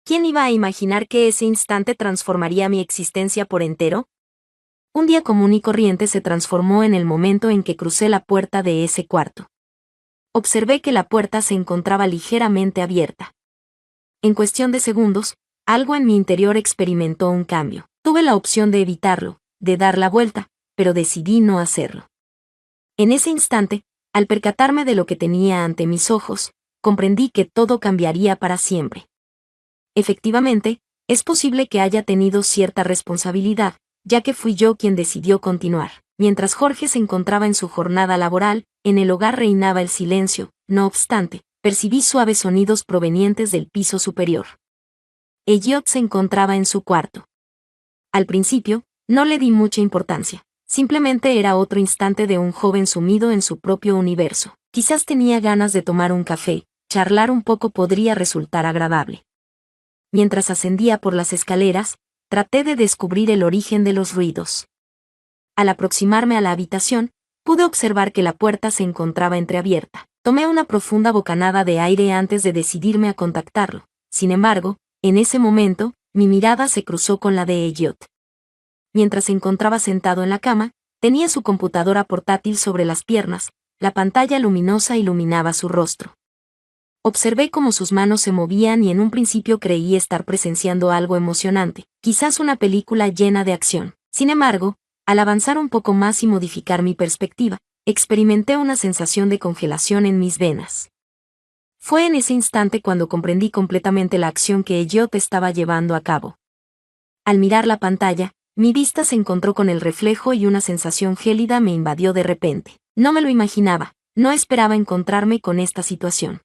¿Quién iba a imaginar que ese instante transformaría mi existencia por entero? Un día común y corriente se transformó en el momento en que crucé la puerta de ese cuarto. Observé que la puerta se encontraba ligeramente abierta. En cuestión de segundos, algo en mi interior experimentó un cambio. Tuve la opción de evitarlo, de dar la vuelta, pero decidí no hacerlo. En ese instante, al percatarme de lo que tenía ante mis ojos, comprendí que todo cambiaría para siempre. Efectivamente, es posible que haya tenido cierta responsabilidad, ya que fui yo quien decidió continuar. Mientras Jorge se encontraba en su jornada laboral, en el hogar reinaba el silencio. No obstante, percibí suaves sonidos provenientes del piso superior. Elliot se encontraba en su cuarto. Al principio, no le di mucha importancia. Simplemente era otro instante de un joven sumido en su propio universo. Quizás tenía ganas de tomar un café, charlar un poco podría resultar agradable. Mientras ascendía por las escaleras, traté de descubrir el origen de los ruidos. Al aproximarme a la habitación, pude observar que la puerta se encontraba entreabierta. Tomé una profunda bocanada de aire antes de decidirme a contactarlo. Sin embargo, en ese momento, mi mirada se cruzó con la de Elliot. Mientras se encontraba sentado en la cama, tenía su computadora portátil sobre las piernas, la pantalla luminosa iluminaba su rostro. Observé cómo sus manos se movían y en un principio creí estar presenciando algo emocionante, quizás una película llena de acción. Sin embargo, al avanzar un poco más y modificar mi perspectiva, experimenté una sensación de congelación en mis venas. Fue en ese instante cuando comprendí completamente la acción que Elliot estaba llevando a cabo. Al mirar la pantalla, mi vista se encontró con el reflejo y una sensación gélida me invadió de repente. No me lo imaginaba, no esperaba encontrarme con esta situación.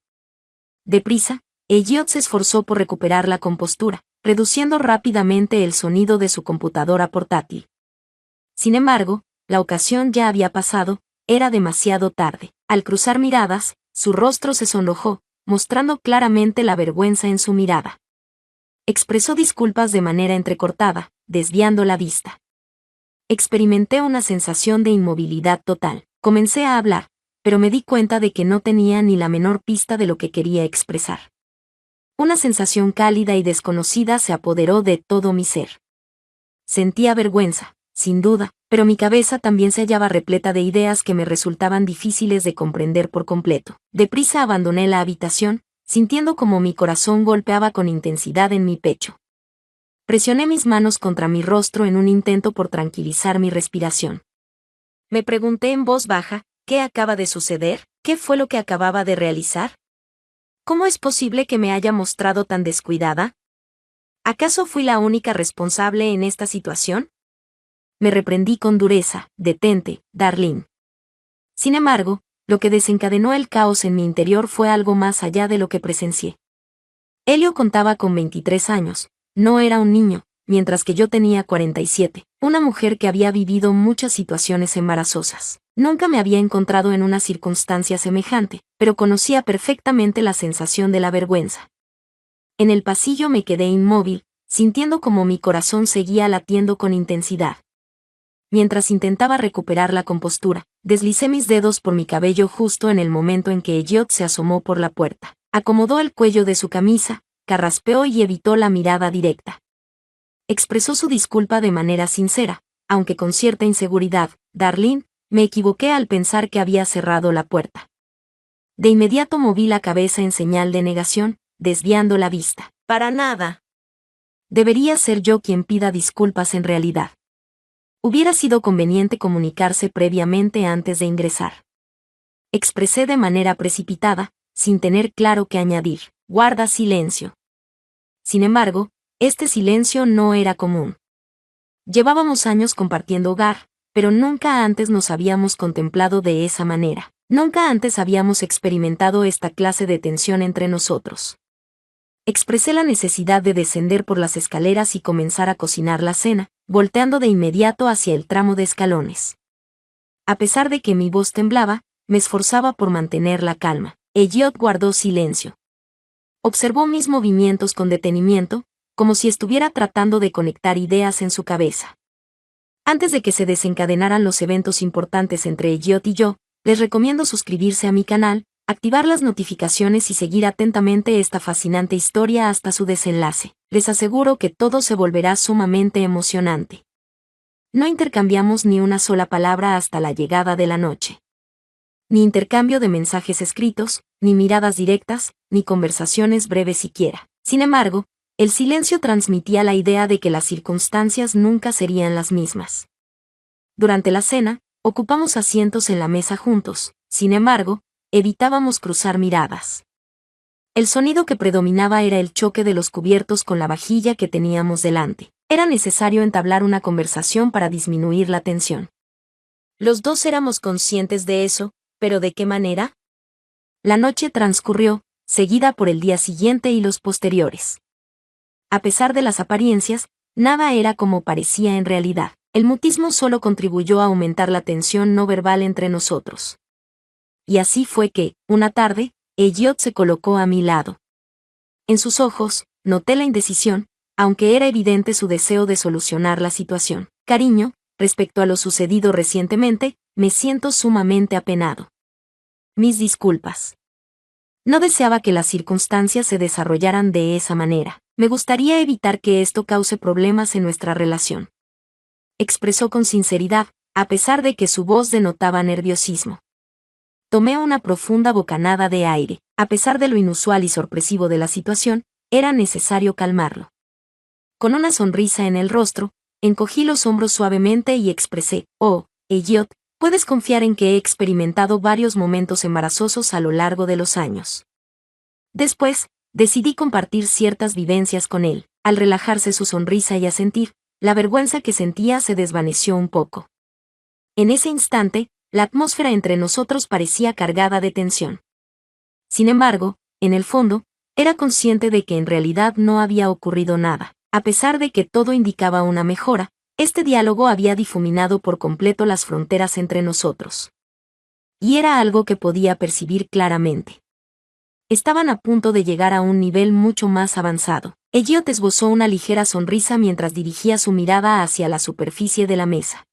Deprisa, Elliot se esforzó por recuperar la compostura, reduciendo rápidamente el sonido de su computadora portátil. Sin embargo, la ocasión ya había pasado, era demasiado tarde. Al cruzar miradas, su rostro se sonrojó, mostrando claramente la vergüenza en su mirada. Expresó disculpas de manera entrecortada, desviando la vista. Experimenté una sensación de inmovilidad total. Comencé a hablar, pero me di cuenta de que no tenía ni la menor pista de lo que quería expresar. Una sensación cálida y desconocida se apoderó de todo mi ser. Sentía vergüenza, sin duda, pero mi cabeza también se hallaba repleta de ideas que me resultaban difíciles de comprender por completo. Deprisa abandoné la habitación, sintiendo como mi corazón golpeaba con intensidad en mi pecho. Presioné mis manos contra mi rostro en un intento por tranquilizar mi respiración. Me pregunté en voz baja, ¿qué acaba de suceder? ¿Qué fue lo que acababa de realizar? ¿Cómo es posible que me haya mostrado tan descuidada? ¿Acaso fui la única responsable en esta situación? Me reprendí con dureza, detente, Darlene. Sin embargo, lo que desencadenó el caos en mi interior fue algo más allá de lo que presencié. Elio contaba con 23 años, no era un niño, mientras que yo tenía 47, una mujer que había vivido muchas situaciones embarazosas. Nunca me había encontrado en una circunstancia semejante, pero conocía perfectamente la sensación de la vergüenza. En el pasillo me quedé inmóvil, sintiendo como mi corazón seguía latiendo con intensidad. Mientras intentaba recuperar la compostura, deslicé mis dedos por mi cabello justo en el momento en que Elliot se asomó por la puerta. Acomodó el cuello de su camisa, carraspeó y evitó la mirada directa. Expresó su disculpa de manera sincera, aunque con cierta inseguridad. Darlene, me equivoqué al pensar que había cerrado la puerta. De inmediato moví la cabeza en señal de negación, desviando la vista. Para nada. Debería ser yo quien pida disculpas en realidad. Hubiera sido conveniente comunicarse previamente antes de ingresar. Expresé de manera precipitada, sin tener claro qué añadir. Guarda silencio. Sin embargo, este silencio no era común. Llevábamos años compartiendo hogar, pero nunca antes nos habíamos contemplado de esa manera. Nunca antes habíamos experimentado esta clase de tensión entre nosotros. Expresé la necesidad de descender por las escaleras y comenzar a cocinar la cena, volteando de inmediato hacia el tramo de escalones. A pesar de que mi voz temblaba, me esforzaba por mantener la calma. Elliot guardó silencio. Observó mis movimientos con detenimiento, como si estuviera tratando de conectar ideas en su cabeza. Antes de que se desencadenaran los eventos importantes entre Elliot y yo, les recomiendo suscribirse a mi canal, activar las notificaciones y seguir atentamente esta fascinante historia hasta su desenlace. Les aseguro que todo se volverá sumamente emocionante. No intercambiamos ni una sola palabra hasta la llegada de la noche. Ni intercambio de mensajes escritos, ni miradas directas, ni conversaciones breves siquiera. Sin embargo, el silencio transmitía la idea de que las circunstancias nunca serían las mismas. Durante la cena, ocupamos asientos en la mesa juntos, sin embargo, evitábamos cruzar miradas. El sonido que predominaba era el choque de los cubiertos con la vajilla que teníamos delante. Era necesario entablar una conversación para disminuir la tensión. Los dos éramos conscientes de eso, pero ¿de qué manera? La noche transcurrió, seguida por el día siguiente y los posteriores. A pesar de las apariencias, nada era como parecía en realidad. El mutismo solo contribuyó a aumentar la tensión no verbal entre nosotros. Y así fue que, una tarde, Elliot se colocó a mi lado. En sus ojos, noté la indecisión, aunque era evidente su deseo de solucionar la situación. Cariño, respecto a lo sucedido recientemente, me siento sumamente apenado. Mis disculpas. No deseaba que las circunstancias se desarrollaran de esa manera. Me gustaría evitar que esto cause problemas en nuestra relación. Expresó con sinceridad, a pesar de que su voz denotaba nerviosismo. Tomé una profunda bocanada de aire. A pesar de lo inusual y sorpresivo de la situación, era necesario calmarlo. Con una sonrisa en el rostro, encogí los hombros suavemente y expresé: «Oh, Elliot, puedes confiar en que he experimentado varios momentos embarazosos a lo largo de los años». Después, decidí compartir ciertas vivencias con él. Al relajarse su sonrisa y asentir, la vergüenza que sentía se desvaneció un poco. En ese instante, la atmósfera entre nosotros parecía cargada de tensión. Sin embargo, en el fondo, era consciente de que en realidad no había ocurrido nada. A pesar de que todo indicaba una mejora, este diálogo había difuminado por completo las fronteras entre nosotros. Y era algo que podía percibir claramente. Estaban a punto de llegar a un nivel mucho más avanzado. Elliot esbozó una ligera sonrisa mientras dirigía su mirada hacia la superficie de la mesa.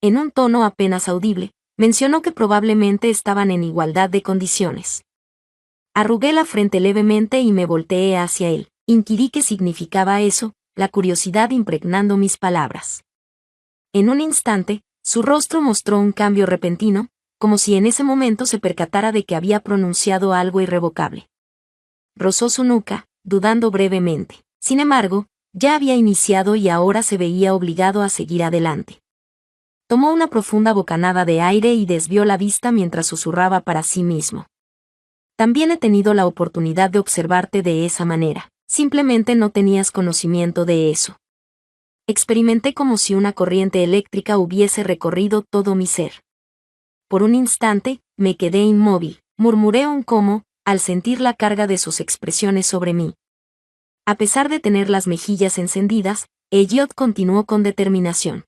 En un tono apenas audible, mencionó que probablemente estaban en igualdad de condiciones. Arrugué la frente levemente y me volteé hacia él. Inquirí qué significaba eso, la curiosidad impregnando mis palabras. En un instante, su rostro mostró un cambio repentino, como si en ese momento se percatara de que había pronunciado algo irrevocable. Rozó su nuca, dudando brevemente. Sin embargo, ya había iniciado y ahora se veía obligado a seguir adelante. Tomó una profunda bocanada de aire y desvió la vista mientras susurraba para sí mismo. También he tenido la oportunidad de observarte de esa manera. Simplemente no tenías conocimiento de eso. Experimenté como si una corriente eléctrica hubiese recorrido todo mi ser. Por un instante, me quedé inmóvil, murmuré un cómo, al sentir la carga de sus expresiones sobre mí. A pesar de tener las mejillas encendidas, Elliot continuó con determinación.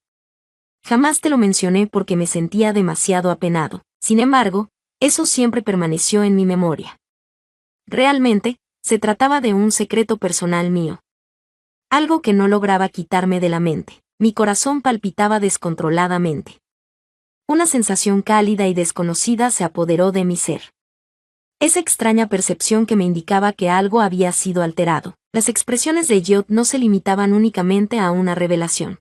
Jamás te lo mencioné porque me sentía demasiado apenado. Sin embargo, eso siempre permaneció en mi memoria. Realmente, se trataba de un secreto personal mío. Algo que no lograba quitarme de la mente. Mi corazón palpitaba descontroladamente. Una sensación cálida y desconocida se apoderó de mi ser. Esa extraña percepción que me indicaba que algo había sido alterado. Las expresiones de Elliot no se limitaban únicamente a una revelación.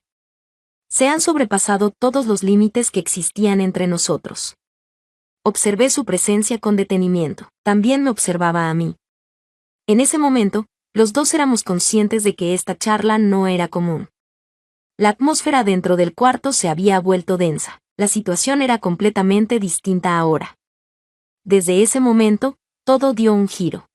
Se han sobrepasado todos los límites que existían entre nosotros. Observé su presencia con detenimiento. También me observaba a mí. En ese momento, los dos éramos conscientes de que esta charla no era común. La atmósfera dentro del cuarto se había vuelto densa. La situación era completamente distinta ahora. Desde ese momento, todo dio un giro.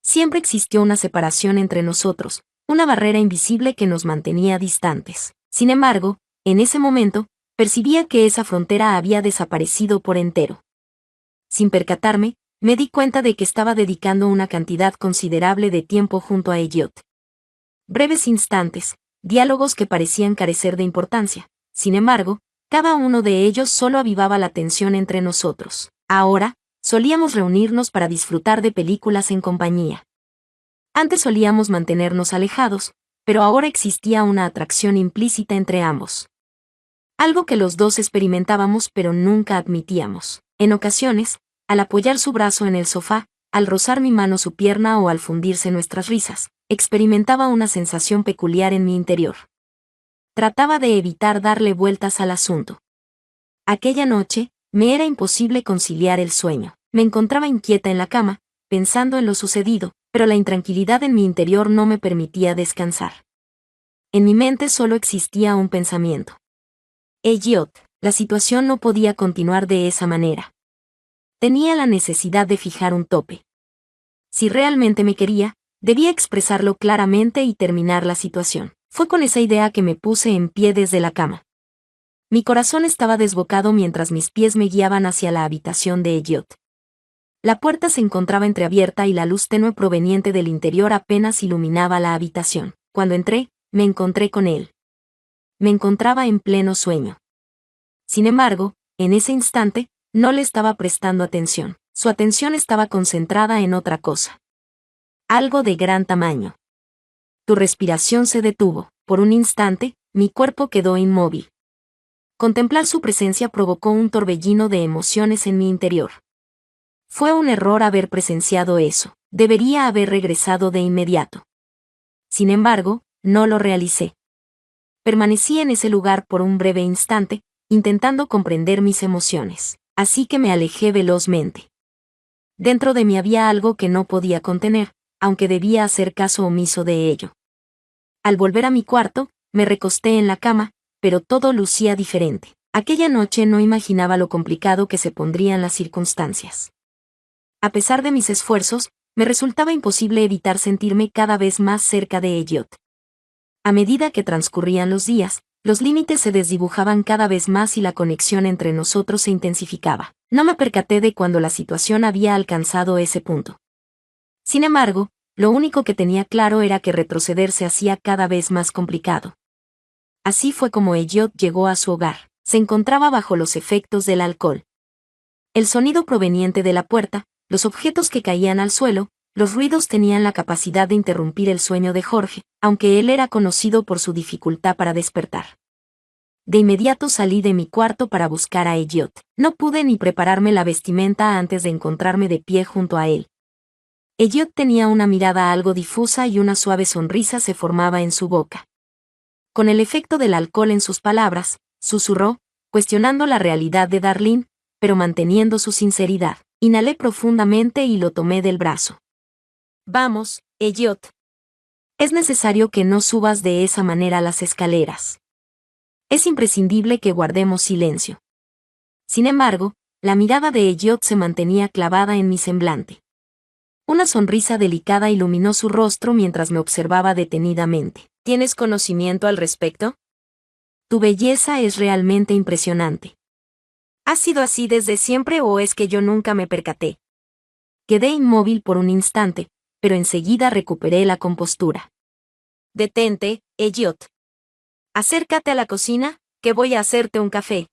Siempre existió una separación entre nosotros, una barrera invisible que nos mantenía distantes. Sin embargo, en ese momento, percibía que esa frontera había desaparecido por entero. Sin percatarme, me di cuenta de que estaba dedicando una cantidad considerable de tiempo junto a Elliot. Breves instantes, diálogos que parecían carecer de importancia. Sin embargo, cada uno de ellos solo avivaba la tensión entre nosotros. Ahora, solíamos reunirnos para disfrutar de películas en compañía. Antes solíamos mantenernos alejados, pero ahora existía una atracción implícita entre ambos. Algo que los dos experimentábamos pero nunca admitíamos. En ocasiones, Al apoyar su brazo en el sofá, al rozar mi mano su pierna o al fundirse nuestras risas, experimentaba una sensación peculiar en mi interior. Trataba de evitar darle vueltas al asunto. Aquella noche, me era imposible conciliar el sueño. Me encontraba inquieta en la cama, pensando en lo sucedido, pero la intranquilidad en mi interior no me permitía descansar. En mi mente solo existía un pensamiento. Elliot, la situación no podía continuar de esa manera. Tenía la necesidad de fijar un tope. Si realmente me quería, debía expresarlo claramente y terminar la situación. Fue con esa idea que me puse en pie desde la cama. Mi corazón estaba desbocado mientras mis pies me guiaban hacia la habitación de Elliot. La puerta se encontraba entreabierta y la luz tenue proveniente del interior apenas iluminaba la habitación. Cuando entré, me encontré con él. Me encontraba en pleno sueño. Sin embargo, en ese instante, no le estaba prestando atención. Su atención estaba concentrada en otra cosa. Algo de gran tamaño. Tu respiración se detuvo. Por un instante, mi cuerpo quedó inmóvil. Contemplar su presencia provocó un torbellino de emociones en mi interior. Fue un error haber presenciado eso. Debería haber regresado de inmediato. Sin embargo, no lo realicé. Permanecí en ese lugar por un breve instante, intentando comprender mis emociones, así que me alejé velozmente. Dentro de mí había algo que no podía contener, aunque debía hacer caso omiso de ello. Al volver a mi cuarto, me recosté en la cama, pero todo lucía diferente. Aquella noche no imaginaba lo complicado que se pondrían las circunstancias. A pesar de mis esfuerzos, me resultaba imposible evitar sentirme cada vez más cerca de Elliot. A medida que transcurrían los días, los límites se desdibujaban cada vez más y la conexión entre nosotros se intensificaba. No me percaté de cuando la situación había alcanzado ese punto. Sin embargo, lo único que tenía claro era que retroceder se hacía cada vez más complicado. Así fue como Elliot llegó a su hogar. Se encontraba bajo los efectos del alcohol. El sonido proveniente de la puerta, los objetos que caían al suelo, los ruidos tenían la capacidad de interrumpir el sueño de Jorge, aunque él era conocido por su dificultad para despertar. De inmediato salí de mi cuarto para buscar a Elliot. No pude ni prepararme la vestimenta antes de encontrarme de pie junto a él. Elliot tenía una mirada algo difusa y una suave sonrisa se formaba en su boca. Con el efecto del alcohol en sus palabras, susurró, cuestionando la realidad de Darlene, pero manteniendo su sinceridad. Inhalé profundamente y lo tomé del brazo. Vamos, Elliot. Es necesario que no subas de esa manera las escaleras. Es imprescindible que guardemos silencio. Sin embargo, la mirada de Elliot se mantenía clavada en mi semblante. Una sonrisa delicada iluminó su rostro mientras me observaba detenidamente. ¿Tienes conocimiento al respecto? Tu belleza es realmente impresionante. ¿Ha sido así desde siempre o es que yo nunca me percaté? Quedé inmóvil por un instante, pero enseguida recuperé la compostura. Detente, Elliot. Acércate a la cocina, que voy a hacerte un café.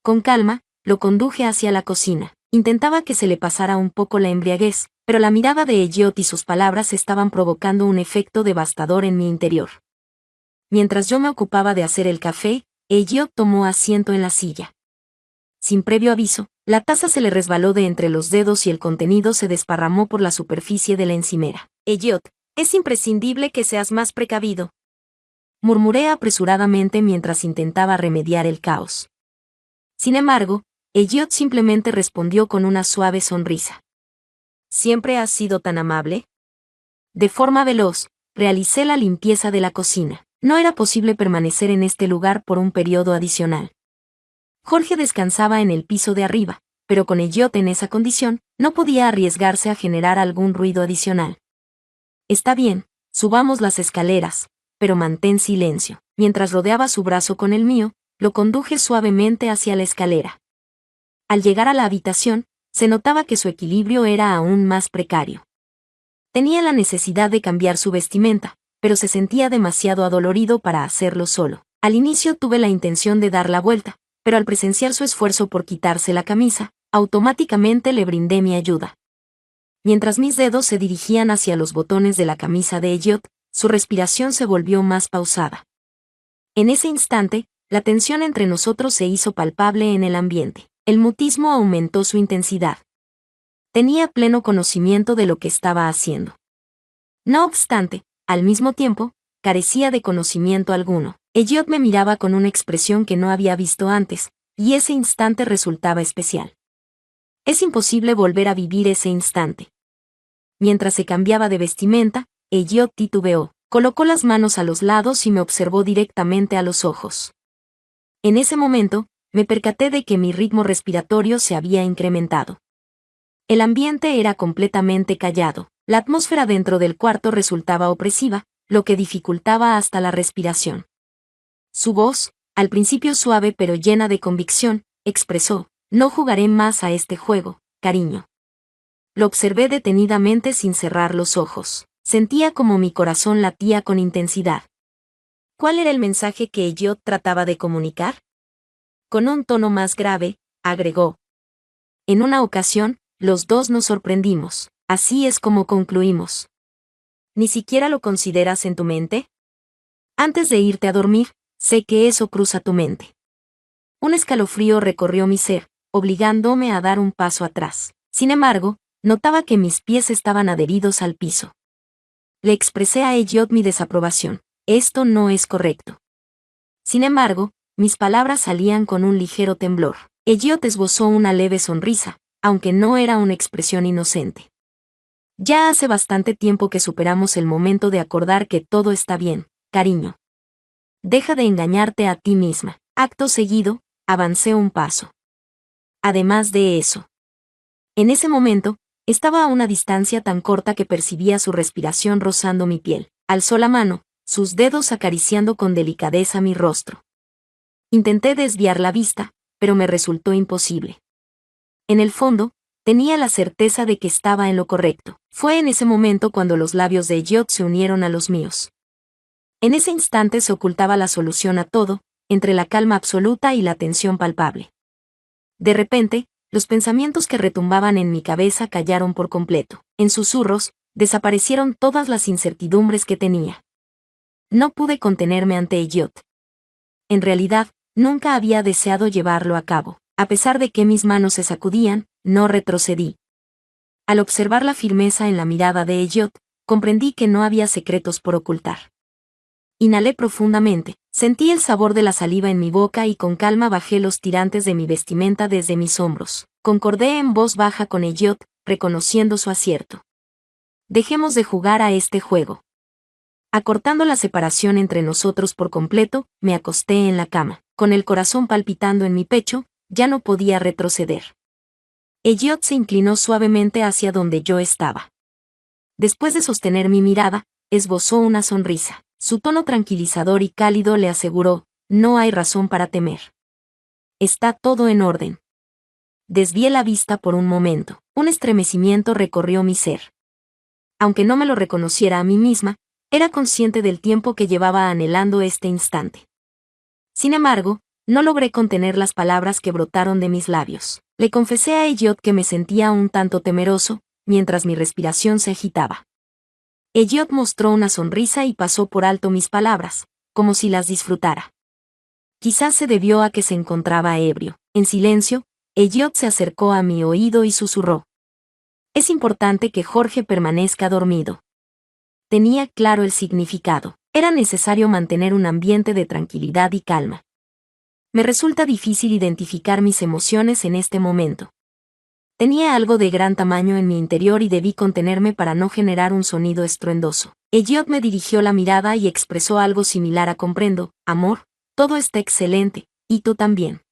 Con calma, lo conduje hacia la cocina. Intentaba que se le pasara un poco la embriaguez, pero la mirada de Elliot y sus palabras estaban provocando un efecto devastador en mi interior. Mientras yo me ocupaba de hacer el café, Elliot tomó asiento en la silla. Sin previo aviso, la taza se le resbaló de entre los dedos y el contenido se desparramó por la superficie de la encimera. Elliot, es imprescindible que seas más precavido. Murmuré apresuradamente mientras intentaba remediar el caos. Sin embargo, Elliot simplemente respondió con una suave sonrisa. ¿Siempre has sido tan amable? De forma veloz, realicé la limpieza de la cocina. No era posible permanecer en este lugar por un periodo adicional. Jorge descansaba en el piso de arriba, pero con Elliot en esa condición, no podía arriesgarse a generar algún ruido adicional. Está bien, subamos las escaleras, pero mantén silencio. Mientras rodeaba su brazo con el mío, lo conduje suavemente hacia la escalera. Al llegar a la habitación, se notaba que su equilibrio era aún más precario. Tenía la necesidad de cambiar su vestimenta, pero se sentía demasiado adolorido para hacerlo solo. Al inicio tuve la intención de dar la vuelta, pero al presenciar su esfuerzo por quitarse la camisa, automáticamente le brindé mi ayuda. Mientras mis dedos se dirigían hacia los botones de la camisa de Elliot, su respiración se volvió más pausada. En ese instante, la tensión entre nosotros se hizo palpable en el ambiente. El mutismo aumentó su intensidad. Tenía pleno conocimiento de lo que estaba haciendo. No obstante, al mismo tiempo, carecía de conocimiento alguno. Elliot me miraba con una expresión que no había visto antes, y ese instante resultaba especial. Es imposible volver a vivir ese instante. Mientras se cambiaba de vestimenta, Elliot titubeó, colocó las manos a los lados y me observó directamente a los ojos. En ese momento, me percaté de que mi ritmo respiratorio se había incrementado. El ambiente era completamente callado. La atmósfera dentro del cuarto resultaba opresiva, lo que dificultaba hasta la respiración. Su voz, al principio suave pero llena de convicción, expresó: «No jugaré más a este juego, cariño». Lo observé detenidamente sin cerrar los ojos. Sentía como mi corazón latía con intensidad. ¿Cuál era el mensaje que Elliot trataba de comunicar? Con un tono más grave, agregó: «En una ocasión, los dos nos sorprendimos. Así es como concluimos». ¿Ni siquiera lo consideras en tu mente? Antes de irte a dormir, sé que eso cruza tu mente. Un escalofrío recorrió mi ser, obligándome a dar un paso atrás. Sin embargo, notaba que mis pies estaban adheridos al piso. Le expresé a Elliot mi desaprobación. Esto no es correcto. Sin embargo, mis palabras salían con un ligero temblor. Elliot esbozó una leve sonrisa, aunque no era una expresión inocente. Ya hace bastante tiempo que superamos el momento de acordar que todo está bien, cariño. Deja de engañarte a ti misma. Acto seguido, avancé un paso. Además de eso. En ese momento, estaba a una distancia tan corta que percibía su respiración rozando mi piel. Alzó la mano, sus dedos acariciando con delicadeza mi rostro. Intenté desviar la vista, pero me resultó imposible. En el fondo, tenía la certeza de que estaba en lo correcto. Fue en ese momento cuando los labios de Elliot se unieron a los míos. En ese instante se ocultaba la solución a todo, entre la calma absoluta y la tensión palpable. De repente, los pensamientos que retumbaban en mi cabeza callaron por completo. En susurros, desaparecieron todas las incertidumbres que tenía. No pude contenerme ante Elliot. En realidad, nunca había deseado llevarlo a cabo. A pesar de que mis manos se sacudían, no retrocedí. Al observar la firmeza en la mirada de Elliot, comprendí que no había secretos por ocultar. Inhalé profundamente, sentí el sabor de la saliva en mi boca y con calma bajé los tirantes de mi vestimenta desde mis hombros. Concordé en voz baja con Elliot, reconociendo su acierto. Dejemos de jugar a este juego. Acortando la separación entre nosotros por completo, me acosté en la cama. Con el corazón palpitando en mi pecho, ya no podía retroceder. Elliot se inclinó suavemente hacia donde yo estaba. Después de sostener mi mirada, esbozó una sonrisa. Su tono tranquilizador y cálido le aseguró: «No hay razón para temer. Está todo en orden». Desvié la vista por un momento. Un estremecimiento recorrió mi ser. Aunque no me lo reconociera a mí misma, era consciente del tiempo que llevaba anhelando este instante. Sin embargo, no logré contener las palabras que brotaron de mis labios. Le confesé a Elliot que me sentía un tanto temeroso, mientras mi respiración se agitaba. Elliot mostró una sonrisa y pasó por alto mis palabras, como si las disfrutara. Quizás se debió a que se encontraba ebrio. En silencio, Elliot se acercó a mi oído y susurró: «Es importante que Jorge permanezca dormido». Tenía claro el significado. Era necesario mantener un ambiente de tranquilidad y calma. Me resulta difícil identificar mis emociones en este momento. Tenía algo de gran tamaño en mi interior y debí contenerme para no generar un sonido estruendoso. Elliot me dirigió la mirada y expresó algo similar a «comprendo, amor, todo está excelente, y tú también».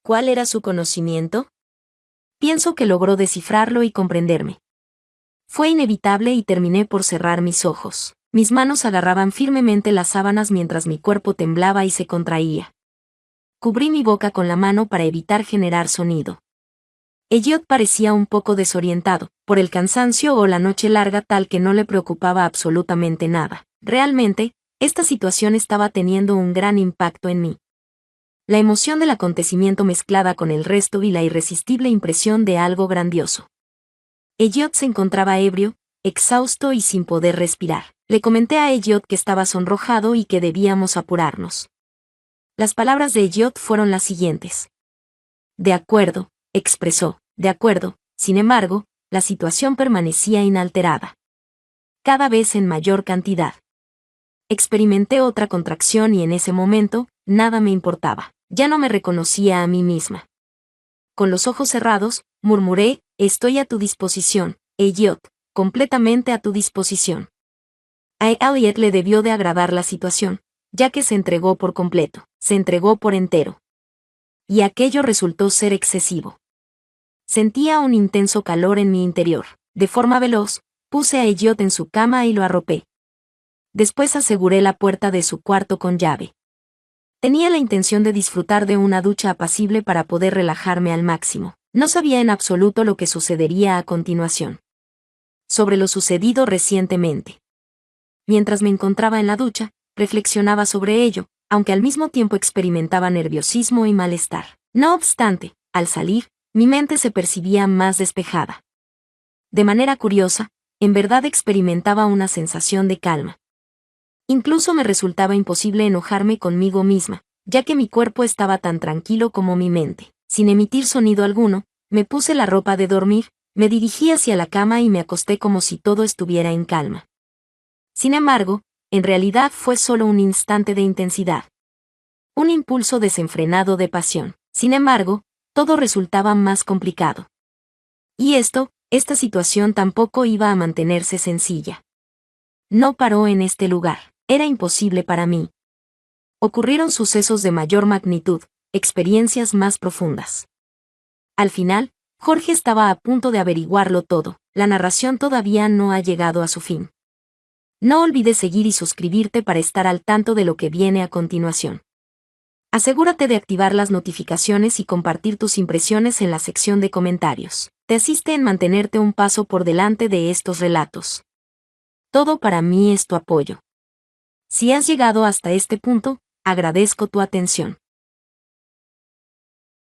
¿Cuál era su conocimiento? Pienso que logró descifrarlo y comprenderme. Fue inevitable y terminé por cerrar mis ojos. Mis manos agarraban firmemente las sábanas mientras mi cuerpo temblaba y se contraía. Cubrí mi boca con la mano para evitar generar sonido. Elliot parecía un poco desorientado, por el cansancio o la noche larga, tal que no le preocupaba absolutamente nada. Realmente, esta situación estaba teniendo un gran impacto en mí. La emoción del acontecimiento mezclada con el resto y la irresistible impresión de algo grandioso. Elliot se encontraba ebrio, exhausto y sin poder respirar. Le comenté a Elliot que estaba sonrojado y que debíamos apurarnos. Las palabras de Elliot fueron las siguientes. «De acuerdo», expresó. «De acuerdo, sin embargo, la situación permanecía inalterada. Cada vez en mayor cantidad. Experimenté otra contracción y en ese momento, nada me importaba. Ya no me reconocía a mí misma. Con los ojos cerrados, murmuré, estoy a tu disposición, Elliot, completamente a tu disposición. A Elliot le debió de agradar la situación, ya que se entregó por completo, se entregó por entero. Y aquello resultó ser excesivo. Sentía un intenso calor en mi interior. De forma veloz, puse a Elliot en su cama y lo arropé. Después aseguré la puerta de su cuarto con llave. Tenía la intención de disfrutar de una ducha apacible para poder relajarme al máximo. No sabía en absoluto lo que sucedería a continuación. Sobre lo sucedido recientemente. Mientras me encontraba en la ducha, reflexionaba sobre ello, aunque al mismo tiempo experimentaba nerviosismo y malestar. No obstante, al salir, mi mente se percibía más despejada. De manera curiosa, en verdad experimentaba una sensación de calma. Incluso me resultaba imposible enojarme conmigo misma, ya que mi cuerpo estaba tan tranquilo como mi mente. Sin emitir sonido alguno, me puse la ropa de dormir, me dirigí hacia la cama y me acosté como si todo estuviera en calma. Sin embargo, en realidad fue solo un instante de intensidad. Un impulso desenfrenado de pasión. Sin embargo, todo resultaba más complicado. Y esta situación tampoco iba a mantenerse sencilla. No paró en este lugar. Era imposible para mí. Ocurrieron sucesos de mayor magnitud, experiencias más profundas. Al final, Jorge estaba a punto de averiguarlo todo. La narración todavía no ha llegado a su fin. No olvides seguir y suscribirte para estar al tanto de lo que viene a continuación. Asegúrate de activar las notificaciones y compartir tus impresiones en la sección de comentarios. Te asiste en mantenerte un paso por delante de estos relatos. Todo para mí es tu apoyo. Si has llegado hasta este punto, agradezco tu atención.